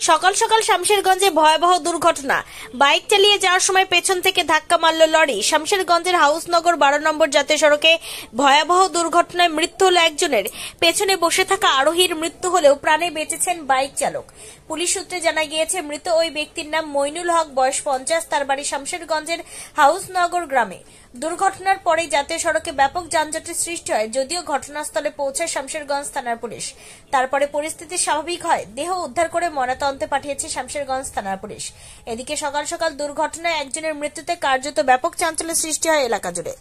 সকাল সকাল শামশেরগঞ্জে ভয়াবহ দুর্ঘটনা। বাইক চালিয়ে যাওয়ার সময় পেছন থেকে ধাক্কা মারল লরি। শামশেরগঞ্জের হাউসনগর 12 নম্বর জাতীয় সড়কে ভয়াবহ দুর্ঘটনায় মৃত্যু হল একজনের। পেছনে বসে থাকা আরোহীর মৃত্যু হলেও প্রাণে বেঁচেছেন বাইক চালক। পুলিশ সূত্রে জানা গিয়েছে, মৃত ওই ব্যক্তির নাম মইনুল হক, বয়স 50। তার বাড়ি শামশেরগঞ্জের হাউসনগর গ্রামে। দুর্ঘটনার পরে জাতীয় সড়কে ব্যাপক যানজটের সৃষ্টি হয়। যদিও ঘটনাস্থলে পৌঁছায় শামশেরগঞ্জ থানার পুলিশ, তারপরে পরিস্থিতি স্বাভাবিক হয়। দেহ উদ্ধার করে ময়নাতদন্তে পাঠিয়েছে শামশেরগঞ্জ থানার পুলিশ। এদিকে সকাল সকাল দুর্ঘটনায় একজনের মৃত্যুতে কার্যত ব্যাপক চাঞ্চল্যের সৃষ্টি হয় এলাকা জুড়ে।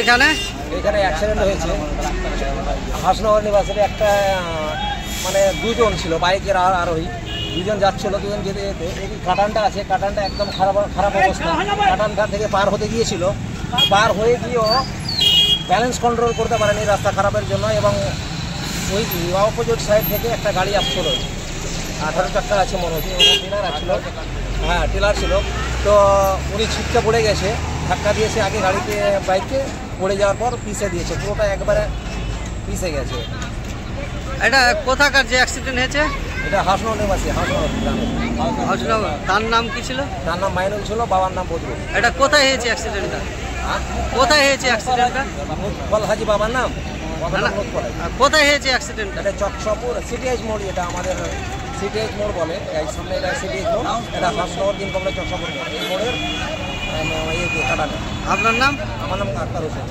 এখানে অ্যাক্সিডেন্ট হয়েছে হাসনগর নিবাসের একটা মানে দুজন ছিল বাইকের আরোহী, দুজন যাচ্ছিল, দুজন যেতে যেতে এই কাটানটা আছে, কাটানটা একদম খারাপ অবস্থা। কাটানটা থেকে পার হতে গিয়েছিল, পার হয়ে গিয়েও ব্যালেন্স কন্ট্রোল করতে পারেনি রাস্তা খারাপের জন্য, এবং ওই অপোজিট সাইড থেকে একটা গাড়ি আসছিল, 18 চাকা আছে মনে হচ্ছে, টিলার আসছিল, হ্যাঁ টিলার ছিল। তো উনি ছিটকে পড়ে গেছে, ধাক্কা দিয়েছে আগে গাড়িতে, বাইকে পড়ে যাওয়ার পর পিষে দিয়েছে, পুরোটা একবারে পিষে গেছে। এটা কোথাকার যে অ্যাক্সিডেন্ট হয়েছে? এটা হাসনগর নিবাসী, হাসনগর গ্রামে। তার নাম কি ছিল? তার নাম মাইনুল ছিল, বাবার নাম বদরুল। এটা কোথায় হয়েছে অ্যাক্সিডেন্টটা? কোথায় হয়েছে অ্যাক্সিডেন্টটা? বল হাজি বাবার নাম কোথায় হয়েছে অ্যাক্সিডেন্ট? এটা চকশপুর সিটিএইচ মোড়, এটা আমাদের সিটিএইচ মোড় বলে, এই সামনে এটা সিটিএইচ মোড়, এটা হাসনগর 3 কমপ্লেক্স চকশপুর মোড়, এই মোড়ের কাটানে। আপনার নাম? আমার নাম আক্তার হোসেন।